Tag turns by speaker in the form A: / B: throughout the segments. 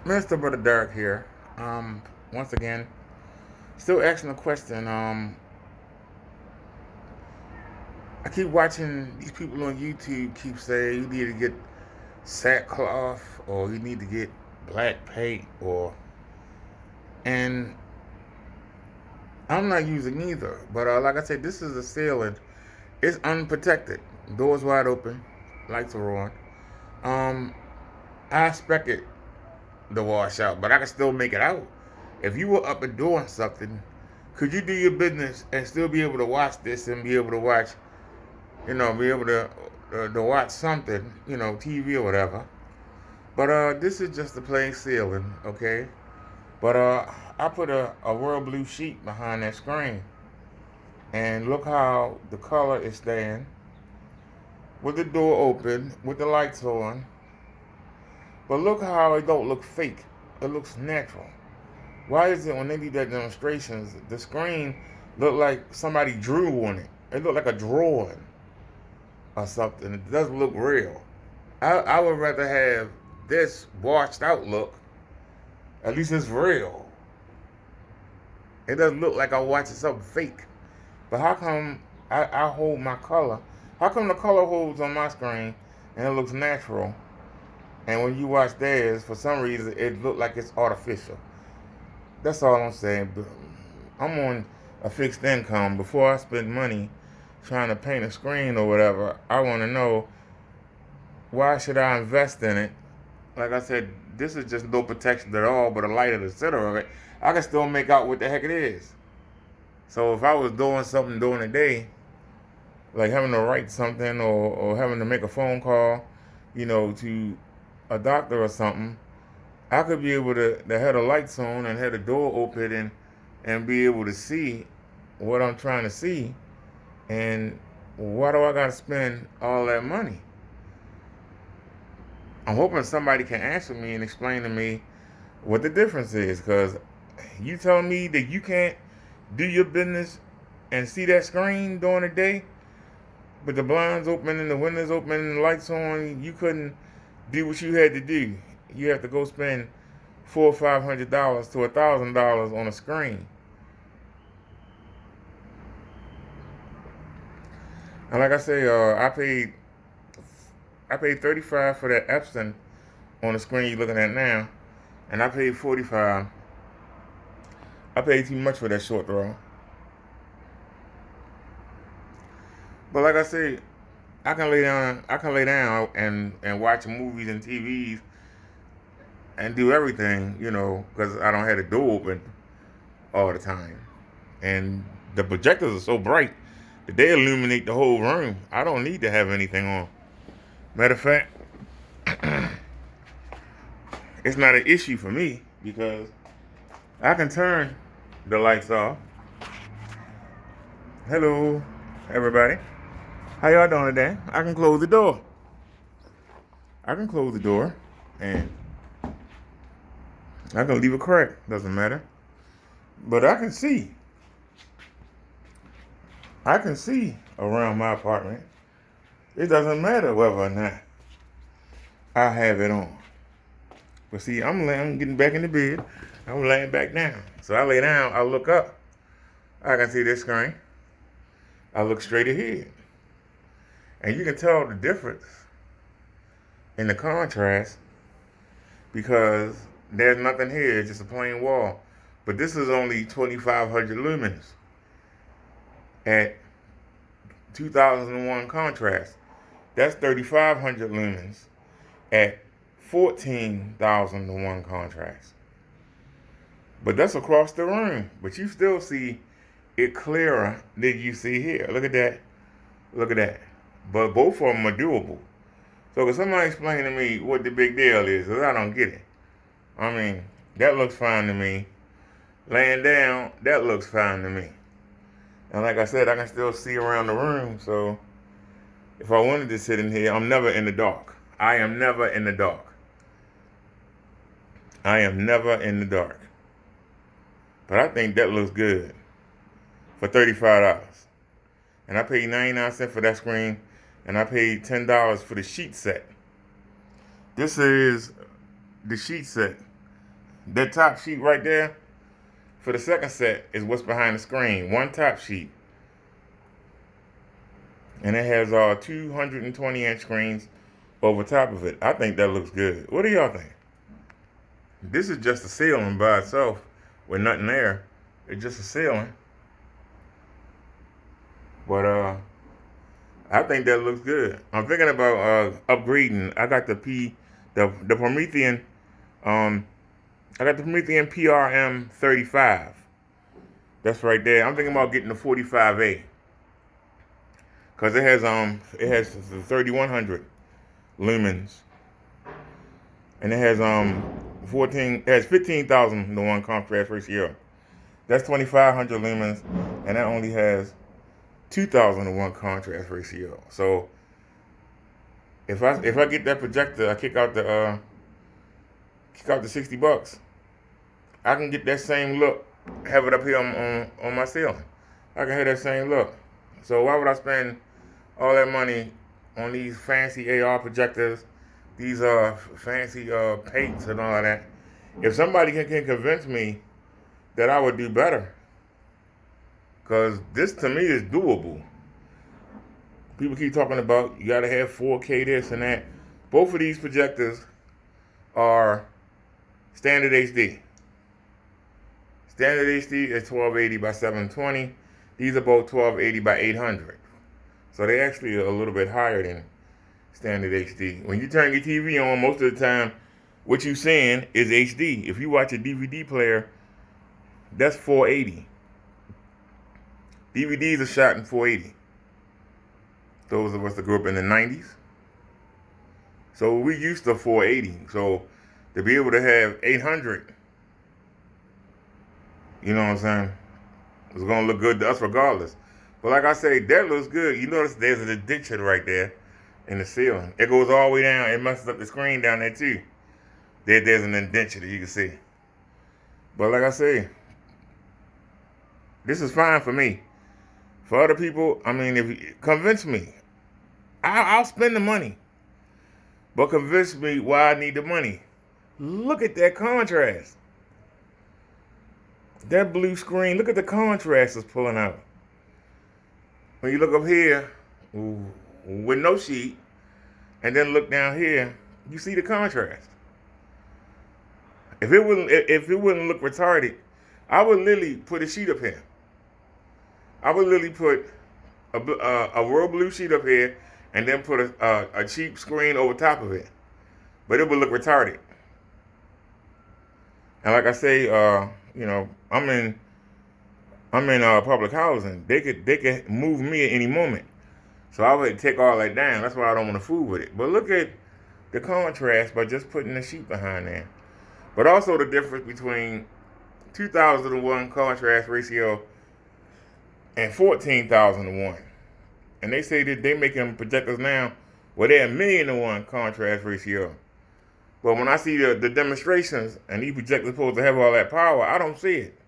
A: Mr. Brother Derek here. Once again, still asking a question. I keep watching these people on YouTube keep saying you need to get sackcloth or you need to get black paint and I'm not using either. But like I said, this is a ceiling. It's unprotected. Doors wide open, lights are on. Um, I expect it to wash out, but I can still make it out. If you were up and doing something, could you do your business and still be able to watch this and be able to watch, be able to watch something, TV or whatever? But this is just a plain ceiling, okay? But I put a royal blue sheet behind that screen, and look how the color is staying with the door open, with the lights on. But look how it don't look fake. It looks natural. Why is it when they do that demonstrations, the screen look like somebody drew on it? It look like a drawing or something. It doesn't look real. I would rather have this washed out look. At least it's real. It doesn't look like I'm watching something fake. But how come I hold my color? How come the color holds on my screen and it looks natural? And when you watch theirs, for some reason, it look like it's artificial. That's all I'm saying. I'm on a fixed income. Before I spend money trying to paint a screen or whatever, I want to know, why should I invest in it? Like I said, this is just no protection at all, but a light at the center of it. I can still make out what the heck it is. So if I was doing something during the day, like having to write something or having to make a phone call, to a doctor or something, I could be able to have the lights on and have the door open and be able to see what I'm trying to see. And why do I got to spend all that money? I'm hoping somebody can answer me and explain to me what the difference is. Because you telling me that you can't do your business and see that screen during the day, but the blinds open and the windows open and the lights on, you couldn't do what you had to do. You have to go spend $400 or $500 to $1,000 on a screen. And like I say, I paid 35 for that Epson on the screen you're looking at now, and I paid 45. I paid too much for that short throw. But like I say, I can lay down and watch movies and TVs and do everything, because I don't have the door open all the time. And the projectors are so bright that they illuminate the whole room. I don't need to have anything on. Matter of fact, it's not an issue for me because I can turn the lights off. Hello, everybody. How y'all doing today? I can close the door. I can close the door and I can leave a crack. Doesn't matter. But I can see. I can see around my apartment. It doesn't matter whether or not I have it on. But see, I'm getting back in the bed. I'm laying back down. So I lay down, I look up. I can see this screen. I look straight ahead. And you can tell the difference in the contrast because there's nothing here, it's just a plain wall. But this is only 2,500 lumens at 2001 contrast. That's 3,500 lumens at 14,001 contrast. But that's across the room. But you still see it clearer than you see here. Look at that. Look at that. But both of them are doable. So can somebody explain to me what the big deal is? Because I don't get it. I mean, that looks fine to me. Laying down, that looks fine to me. And like I said, I can still see around the room. So if I wanted to sit in here, I'm never in the dark. I am never in the dark. I am never in the dark. But I think that looks good for $35. And I paid 99 cents for that screen, and I paid $10 for the sheet set. This is the sheet set. That top sheet right there for the second set is what's behind the screen. One top sheet. And it has 220-inch screens over top of it. I think that looks good. What do y'all think? This is just a ceiling by itself with nothing there. It's just a ceiling. But I think that looks good. I'm thinking about upgrading. I got the Promethean I got the Promethean PRM 35. That's right there. I'm thinking about getting the 45A. Cause it has the 3100 lumens. And it has 15,000 to 1 contrast ratio. That's 2,500 lumens, and that only has 2,000 to 1 contrast ratio. So if I get that projector, I kick out the $60. I can get that same look, have it up here on my ceiling. I can have that same look. So why would I spend all that money on these fancy A.R projectors, these fancy paints and all of that? If somebody can convince me that I would do better, because this to me is doable. People keep talking about you gotta have 4K this and that. Both of these projectors are standard HD. Standard HD is 1280 by 720. These are both 1280 by 800. So they actually are a little bit higher than standard HD. When you turn your TV on, most of the time, what you're seeing is HD. If you watch a DVD player, that's 480. DVDs are shot in 480. Those of us that grew up in the 90s. So we used to 480. So to be able to have 800, you know what I'm saying, it's going to look good to us regardless. But like I say, that looks good. You notice there's an indentation right there in the ceiling. It goes all the way down. It messes up the screen down there too. There's an indentation that you can see. But like I say, this is fine for me. For other people, I mean, if you convince me, I'll spend the money. But convince me why I need the money. Look at that contrast. That blue screen, look at the contrast it's pulling out. When you look up here with no sheet, and then look down here, you see the contrast. If it wouldn't look retarded, I would literally put a sheet up here. I would literally put a royal blue sheet up here, and then put a cheap screen over top of it. But it would look retarded. And like I say, you know, I'm in public housing. They could move me at any moment. So I would take all that down. That's why I don't want to fool with it. But look at the contrast by just putting the sheet behind there. But also the difference between 2,000 to 1 contrast ratio and 14,000 to 1. And they say that they making projectors now where they're 1,000,000 to 1 contrast ratio. But when I see the demonstrations and these projectors supposed to have all that power, I don't see it.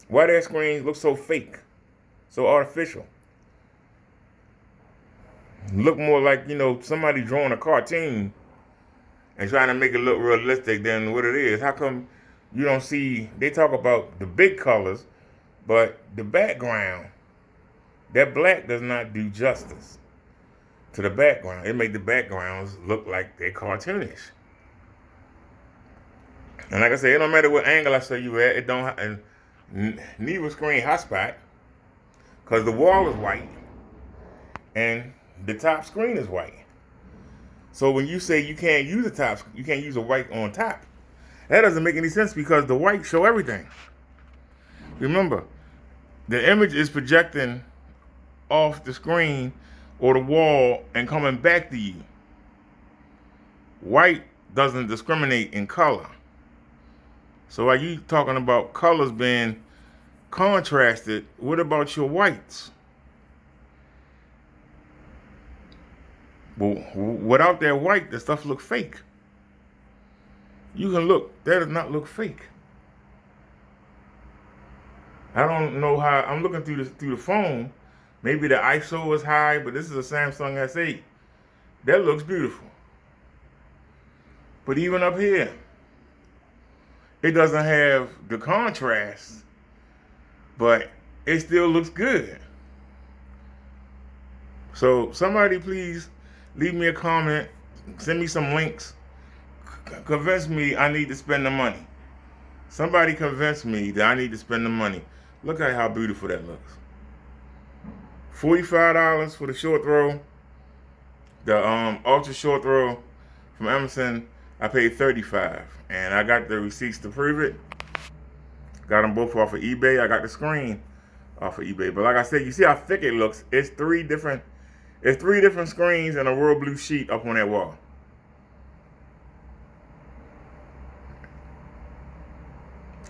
A: Why their screens look so fake, so artificial? Look more like, you know, somebody drawing a cartoon and trying to make it look realistic than what it is. How come you don't see, they talk about the big colors, but the background, that black does not do justice to the background. It make the backgrounds look like they're cartoonish. And like I said, it don't matter what angle I show you at, it don't, and neither screen hotspot, because the wall is white and the top screen is white. So when you say you can't use you can't use a white on top, that doesn't make any sense because the white show everything. Remember, the image is projecting off the screen or the wall and coming back to you. White doesn't discriminate in color. So are you talking about colors being contrasted? What about your whites? Well, without that white, the stuff looks fake. You can look, that does not look fake. I don't know how, I'm looking through the phone. Maybe the ISO is high, but this is a Samsung S8. That looks beautiful. But even up here, It doesn't have the contrast, but it still looks good. So somebody please leave me a comment, send me some links, convince me I need to spend the money. Somebody convince me that I need to spend the money. Look at how beautiful that looks. $45 for the short throw. The ultra short throw from Emerson, I paid $35, and I got the receipts to prove it. Got them both off of eBay. I got the screen off of eBay. But like I said, you see how thick it looks. It's three different screens and a royal blue sheet up on that wall.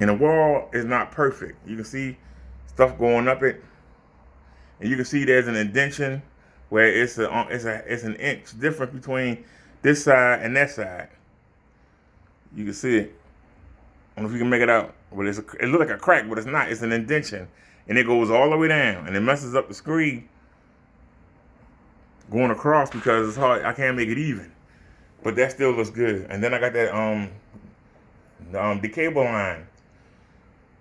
A: And the wall is not perfect. You can see stuff going up it, and you can see there's an indentation where it's an inch difference between this side and that side. You can see it. I don't know if you can make it out, but it looks like a crack, but it's not. It's an indentation, and it goes all the way down, and it messes up the screen going across because it's hard. I can't make it even, but that still looks good. And then I got that the cable line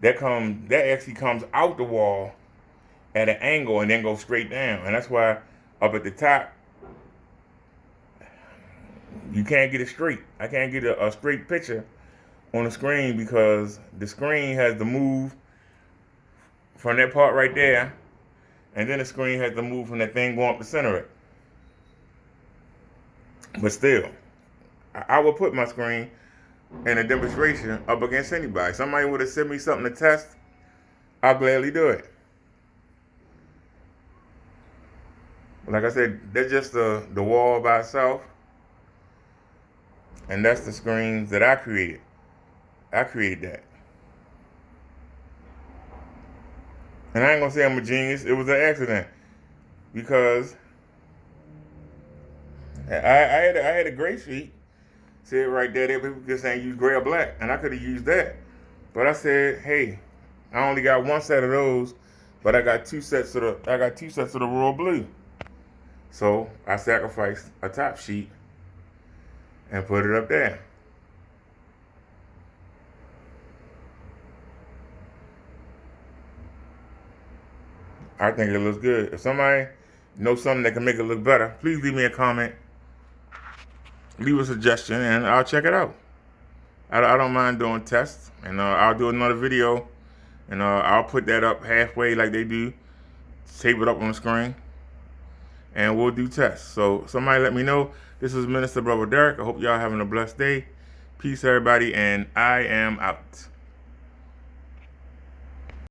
A: that actually comes out the wall at an angle and then goes straight down, and that's why up at the top you can't get it straight. I can't get a straight picture on the screen because the screen has to move from that part right there, and then the screen has to move from that thing going up the center of it. But still, I would put my screen in a demonstration up against anybody. Somebody would have sent me something to test, I'll gladly do it. Like I said, that's just the wall by itself, and that's the screens that I created. I created that. And I ain't gonna say I'm a genius. It was an accident because I had a gray sheet. Said right there, people just saying use gray or black, and I could have used that. But I said, hey, I only got one set of those, but I got two sets of the royal blue. So I sacrificed a top sheet and put it up there. I think it looks good. If somebody knows something that can make it look better, please leave me a comment. Leave a suggestion, and I'll check it out. I don't mind doing tests, and I'll do another video, and I'll put that up halfway like they do, tape it up on the screen, and we'll do tests. So somebody let me know. This is Minister Brother Derek. I hope y'all having a blessed day. Peace, everybody, and I am out.